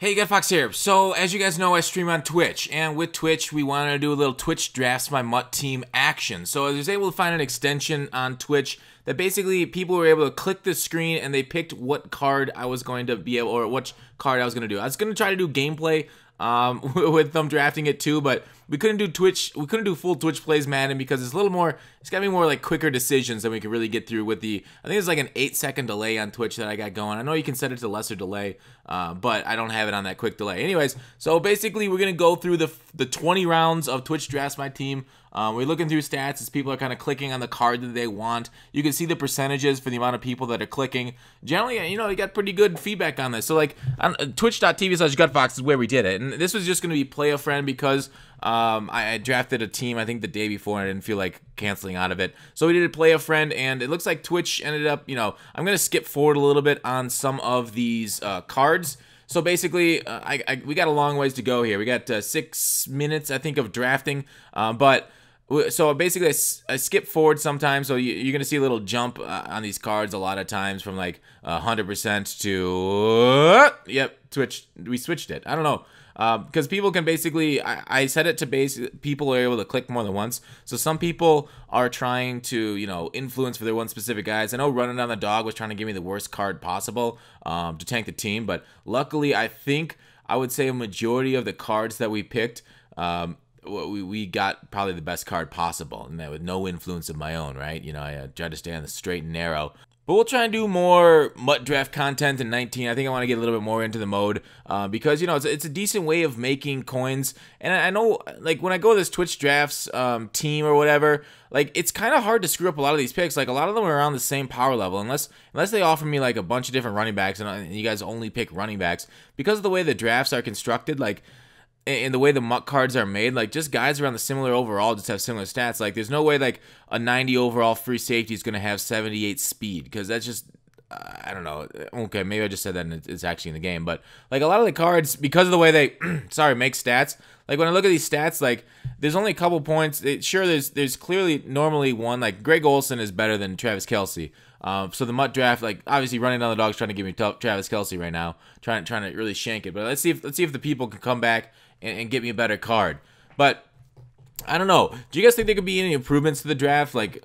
Hey, Fox here. So, as you guys know, I stream on Twitch, and with Twitch, we wanted to do a little Twitch Drafts My Mutt Team action. So, I was able to find an extension on Twitch that basically people were able to click the screen and they picked what card I was going to be able, or which card I was going to do. I was going to try to do gameplay with them drafting it too, but we couldn't do full Twitch plays Madden because it's a little more, it's got to be more like quicker decisions than we can really get through with the, I think it's like an 8-second delay on Twitch that I got going. I know you can set it to lesser delay, but I don't have it on that quick delay. Anyways, so basically we're going to go through the 20 rounds of Twitch Drafts My Team. We're looking through stats as people are kind of clicking on the card that they want. You can see the percentages for the amount of people that are clicking. Generally, you know, you got pretty good feedback on this. So like on twitch.tv/gutfox is where we did it. And this was just going to be play a friend because I drafted a team, I think the day before, and I didn't feel like canceling out of it. So we did a play a friend, and it looks like Twitch ended up, you know, I'm going to skip forward a little bit on some of these cards. So basically, we got a long ways to go here. We got 6 minutes, I think, of drafting, so basically, I skip forward sometimes, so you're going to see a little jump on these cards a lot of times from like 100% to, yep, Twitch, we switched it. I don't know, because people can basically, I set it to people are able to click more than once, so some people are trying to, you know, influence for their one specific guys. I know Running Down the Dog was trying to give me the worst card possible to tank the team, but luckily, I think I would say a majority of the cards that we picked, we got probably the best card possible, and that with no influence of my own, right? You know, I tried to stay on the straight and narrow. But we'll try and do more MUT draft content in 19. I think I want to get a little bit more into the mode because, you know, it's a decent way of making coins. And I know, like, when I go to this Twitch Drafts team or whatever, like, it's kind of hard to screw up a lot of these picks. Like, a lot of them are around the same power level, unless they offer me, like, a bunch of different running backs, and you guys only pick running backs. Because of the way the drafts are constructed, like, and the way the MUT cards are made, like, just guys around the similar overall just have similar stats. Like, there's no way, like, a 90 overall free safety is going to have 78 speed, because that's just, I don't know. Okay, maybe I just said that and it's actually in the game, but, like, a lot of the cards, because of the way they, make stats, like, when I look at these stats, like, there's only a couple points. Sure, there's clearly normally one, like, Greg Olsen is better than Travis Kelce. So the MUT draft, like, obviously Running Down the Dog's trying to give me Travis Kelce right now, trying to really shank it. But let's see if the people can come back and get me a better card. But I don't know. Do you guys think there could be any improvements to the draft? Like,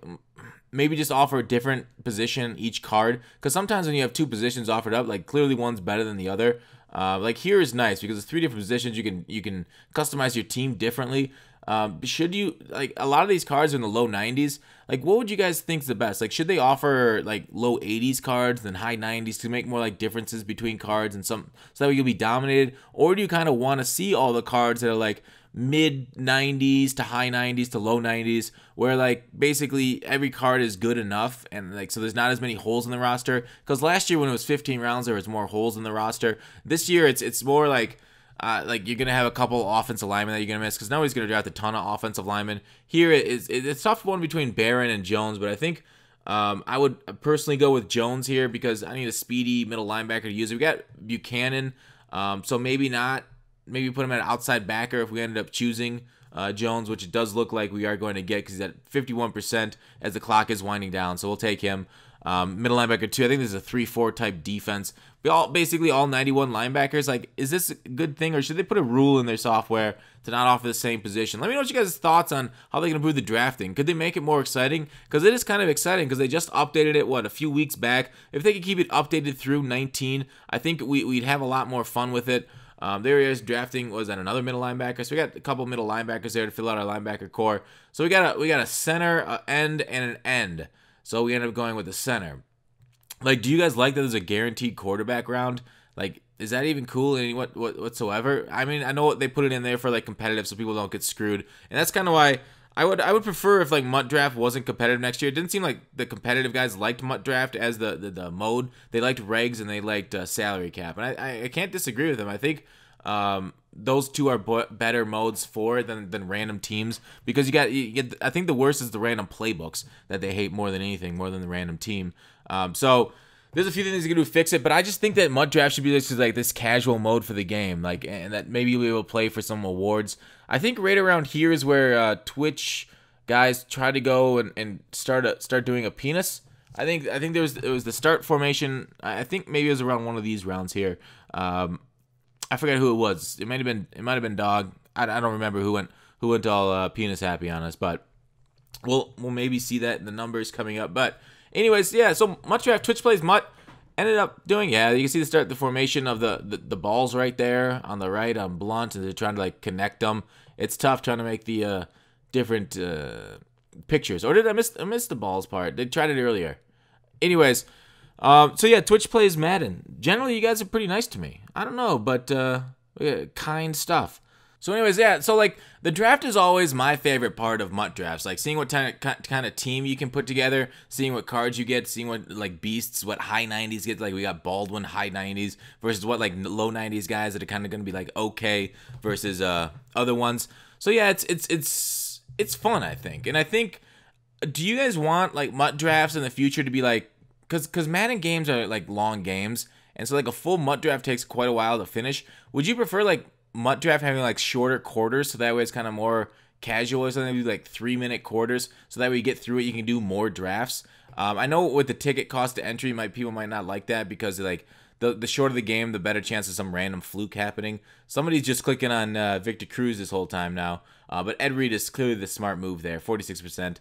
maybe just offer a different position each card, because sometimes when you have two positions offered up, like, clearly one's better than the other. Like, here is nice because it's 3 different positions. You can customize your team differently. Should you, like, a lot of these cards are in the low 90s. Like, what would you guys think's the best? Like, should they offer, like, low 80s cards than high 90s to make more, like, differences between cards and so that way you'll be dominated? Or do you kind of want to see all the cards that are, like, mid 90s to high 90s to low 90s, where, like, basically every card is good enough, and, like, so there's not as many holes in the roster? Because last year when it was 15 rounds, there was more holes in the roster. This year it's more like you're going to have a couple offensive linemen that you're going to miss, because nobody's going to draft a ton of offensive linemen. Here it's a tough one between Barron and Jones, but I think I would personally go with Jones here because I need a speedy middle linebacker to use it. We got Buchanan, so maybe not. Maybe put him at outside backer if we ended up choosing Jones, which it does look like we are going to get because he's at 51% as the clock is winding down, so we'll take him. Middle linebacker 2, I think this is a 3-4 type defense. Basically all 91 linebackers. Like, is this a good thing, or should they put a rule in their software to not offer the same position? Let me know what you guys' thoughts on how they can improve the drafting. Could they make it more exciting? Because it is kind of exciting because they just updated it, a few weeks back. If they could keep it updated through 19, I think we'd have a lot more fun with it. There he is drafting, was that another middle linebacker? So we got a couple middle linebackers there to fill out our linebacker core. So we got a center, an end, and an end. So we ended up going with the center. Like, do you guys like that there's a guaranteed quarterback round? Like, is that even cool whatsoever? I mean, I know they put it in there for, like, competitive so people don't get screwed. And that's kind of why I would prefer if, like, MUT draft wasn't competitive next year. It didn't seem like the competitive guys liked MUT draft as the mode. They liked regs and they liked salary cap. And I can't disagree with them. I think those two are better modes for it than random teams, because you get I think the worst is the random playbooks that they hate more than anything, more than the random team. So there's a few things you can do to fix it, but I just think that MUT draft should be just like this casual mode for the game, like, and that maybe you'll be able to play for some awards. I think right around here is where Twitch guys try to go and start doing a penis. I think it was the start formation. I think maybe it was around one of these rounds here. I forget who it was. It might have been Dog. I don't remember who went all penis happy on us, but we'll maybe see that in the numbers coming up. But anyways, yeah. So Mutt Draft Twitch Plays Mutt ended up doing, yeah. You can see the formation of the balls right there on the right on Blunt, and they're trying to like connect them. It's tough trying to make the different pictures. Or did I miss the balls part? They tried it earlier. Anyways, so yeah, Twitch Plays Madden. Generally, you guys are pretty nice to me. I don't know, but yeah, kind stuff. So anyways, yeah, so like the draft is always my favorite part of Mutt drafts. Like seeing what kind of team you can put together, seeing what cards you get, seeing what like beasts, what high 90s get. Like we got Baldwin high 90s versus what like low 90s guys that are kind of going to be like okay versus other ones. So yeah, it's fun, I think. And I think, do you guys want like Mutt drafts in the future to be like, cuz Madden games are like long games, and so like a full Mutt draft takes quite a while to finish. Would you prefer like Mutt draft having like shorter quarters, so that way it's kind of more casual or something, like 3-minute quarters, so that way you get through it, you can do more drafts? I know with the ticket cost to entry, people might not like that, because like the shorter the game, the better chance of some random fluke happening. Somebody's just clicking on Victor Cruz this whole time now, but Ed Reed is clearly the smart move there. 46%,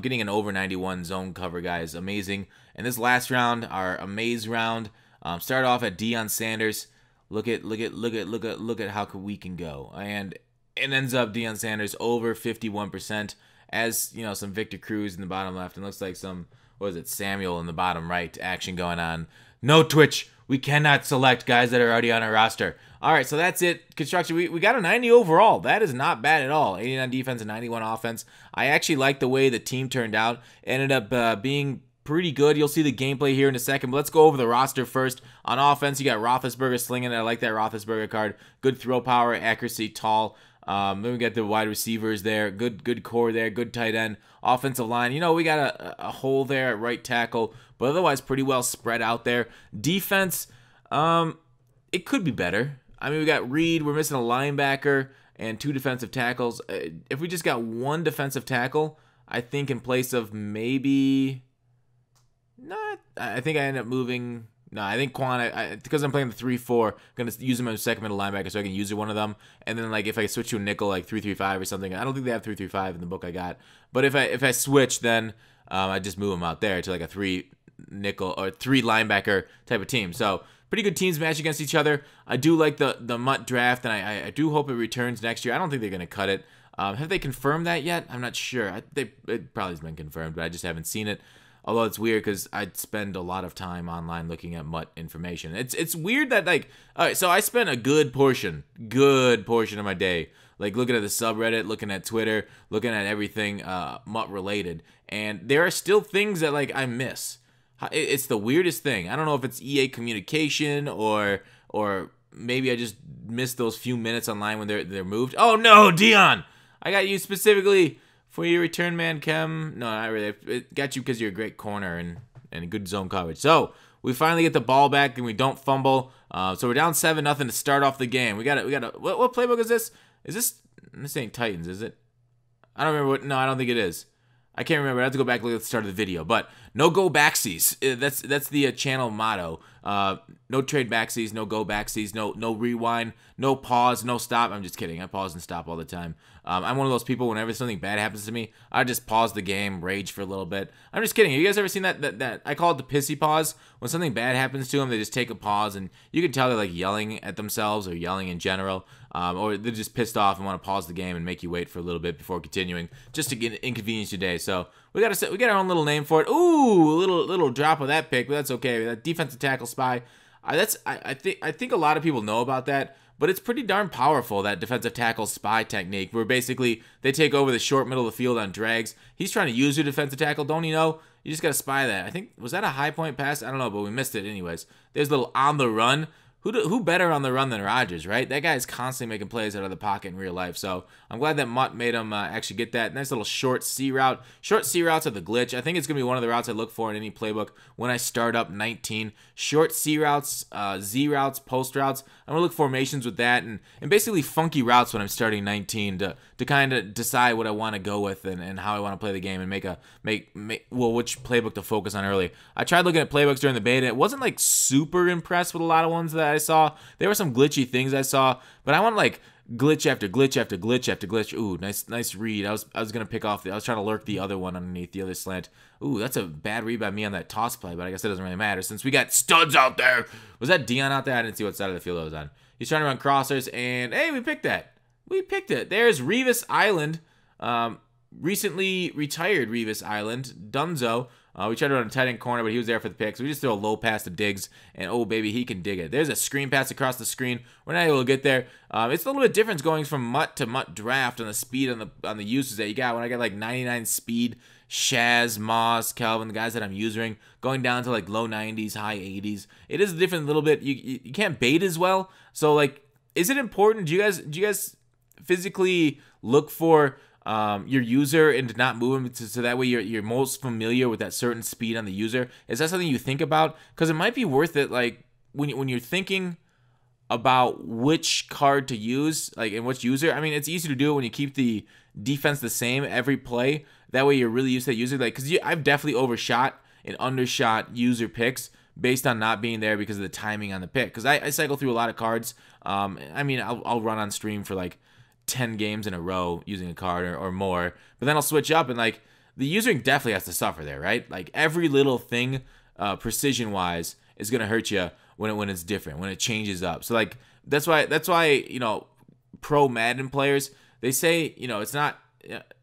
getting an over 91 zone cover, guys, amazing. And this last round, our amaze round, start off at Deion Sanders. Look at how we can go, and it ends up Deion Sanders over 51%, as you know, some Victor Cruz in the bottom left, and looks like some, what is it, Samuel in the bottom right action going on. No Twitch, we cannot select guys that are already on our roster. All right, so that's it. Construction, we got a 90 overall. That is not bad at all. 89 defense and 91 offense. I actually like the way the team turned out. It ended up being pretty good. You'll see the gameplay here in a second, but let's go over the roster first. On offense, you got Roethlisberger slinging it. I like that Roethlisberger card. Good throw power, accuracy, tall. Then we got the wide receivers there. Good core there. Good tight end. Offensive line, you know, we got a hole there at right tackle, but otherwise pretty well spread out there. Defense, it could be better. I mean, we got Reed. We're missing a linebacker and 2 defensive tackles. If we just got 1 defensive tackle, I think in place of maybe... Not, I think I end up moving. No, I think Quan, because I'm playing the 3-4, I'm going to use him as a second middle linebacker, so I can use one of them. And then, like, if I switch to a nickel, like 3-3-5 or something, I don't think they have 3-3-5 in the book I got. But if I switch, then I just move them out there to like a 3 nickel or 3 linebacker type of team. So pretty good teams match against each other. I do like the Mutt draft, and I do hope it returns next year. I don't think they're going to cut it. Have they confirmed that yet? I'm not sure. It probably has been confirmed, but I just haven't seen it. Although it's weird because I spend a lot of time online looking at Mutt information. It's weird that, like, all right, so I spent a good portion of my day, like, looking at the subreddit, looking at Twitter, looking at everything Mutt related, and there are still things that, like, I miss. It's the weirdest thing. I don't know if it's EA communication or maybe I just missed those few minutes online when they're moved. Oh no, Dion! I got you specifically for your return man, Kem. No, not really. It got you because you're a great corner and good zone coverage. So we finally get the ball back and we don't fumble. So we're down 7-0 to start off the game. We got what playbook is this? This ain't Titans, is it? I don't remember what. No, I don't think it is. I can't remember. I have to go back and look at the start of the video. But no go backsies. That's the channel motto. No trade backsies, no go backsies, no rewind, no pause, no stop. I'm just kidding. I pause and stop all the time. I'm one of those people, whenever something bad happens to me, I just pause the game, rage for a little bit. I'm just kidding. Have you guys ever seen that I call it the pissy pause? When something bad happens to them, they just take a pause, and you can tell they're like yelling at themselves or yelling in general. Or they're just pissed off and want to pause the game and make you wait for a little bit before continuing, just to inconvenience your day. So we got our own little name for it. Ooh, a little drop of that pick, but that's okay. That defensive tackle spy. I think a lot of people know about that, but it's pretty darn powerful, that defensive tackle spy technique, where basically they take over the short middle of the field on drags. He's trying to use your defensive tackle, don't you know? You just got to spy that. I think, was that a high point pass? I don't know, but we missed it anyways. There's a little on the run. Who better on the run than Rodgers, right? That guy is constantly making plays out of the pocket in real life. So I'm glad that Mutt made him actually get that nice little short C route. Short C routes are the glitch. I think it's going to be one of the routes I look for in any playbook when I start up 19. Short C routes, Z routes, post routes. I'm going to look formations with that and basically funky routes when I'm starting 19 to kind of decide what I want to go with and how I want to play the game and make which playbook to focus on early. I tried looking at playbooks during the beta. It wasn't like super impressed with a lot of ones that I saw. There were some glitchy things I saw, but I want like glitch after glitch after glitch after glitch. Ooh, nice read. I was gonna pick off I was trying to lurk the other one underneath the other slant. Ooh, that's a bad read by me on that toss play, but I guess it doesn't really matter since we got studs out there. Was that Dion out there? I didn't see what side of the field I was on. He's trying to run crossers, and hey, we picked that. We picked it. There's Revis Island. Recently retired Revis Island. Dunzo. We tried to run a tight end corner, but he was there for the pick. So we just throw a low pass to Diggs, and oh, baby, he can dig it. There's a screen pass across the screen. We're not able to get there. It's a little bit different going from Mutt to Mutt Draft on the speed on the uses that you got. When I got like 99 speed, Shaz, Moss, Calvin, the guys that I'm using, going down to like low 90s, high 80s. It is different a little bit. You can't bait as well. So like, is it important? Do you guys physically look for your user and to not move him so that way you're most familiar with that certain speed on the user? Is that something you think about? Because it might be worth it, like when you're thinking about which card to use, like and which user. I mean, it's easy to do it when you keep the defense the same every play. That way you're really used to that user. Like, because I've definitely overshot and undershot user picks based on not being there because of the timing on the pick. Because I cycle through a lot of cards. I mean, I'll run on stream for like 10 games in a row using a card or more, but then I'll switch up, and like the usering definitely has to suffer there, right? Like every little thing precision wise is gonna hurt you when it's different, when it changes up. So like that's why you know, pro Madden players, they say, you know, it's not,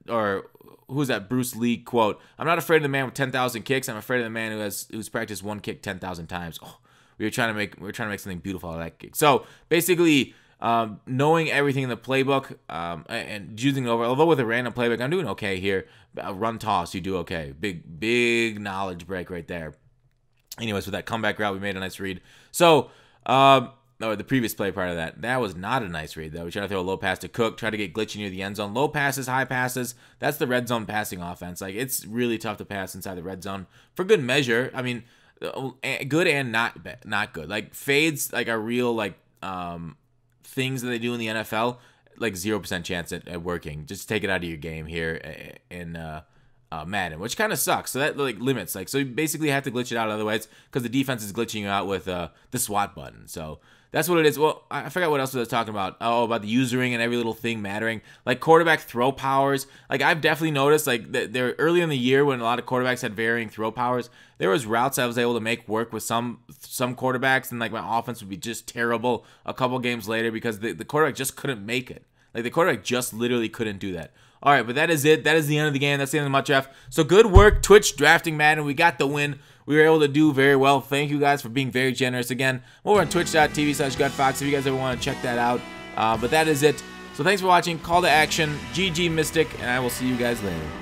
or who's that Bruce Lee quote, I'm not afraid of the man with 10,000 kicks, I'm afraid of the man who's practiced one kick 10,000 times. Oh, we were trying to make something beautiful out of that kick. So basically, knowing everything in the playbook and using over, although with a random playbook, I'm doing okay here. Run toss, you do okay. Big knowledge break right there. Anyways, with that comeback route, we made a nice read. So, the previous play part of that was not a nice read, though. We tried to throw a low pass to Cook, try to get glitchy near the end zone. Low passes, high passes, that's the red zone passing offense. Like, it's really tough to pass inside the red zone for good measure. I mean, good and not good. Like, fades, like, are real, like, things that they do in the NFL, like 0% chance at working. Just take it out of your game here in Madden, which kind of sucks. So that like limits, like, so you basically have to glitch it out otherwise because the defense is glitching you out with the SWAT button. So that's what it is. Well, I forgot what else I was talking about. Oh, about the usering and every little thing mattering. Like quarterback throw powers. Like I've definitely noticed, like there early in the year when a lot of quarterbacks had varying throw powers, there was routes I was able to make work with some quarterbacks, and like my offense would be just terrible a couple games later because the quarterback just couldn't make it. Like the quarterback just literally couldn't do that. All right, but that is it. That is the end of the game. That's the end of the Mutt Draft. So good work, Twitch drafting Madden. We got the win. We were able to do very well. Thank you guys for being very generous. Again, over on twitch.tv/GutFox if you guys ever want to check that out. But that is it. So thanks for watching. Call to action. GG Mystic, and I will see you guys later.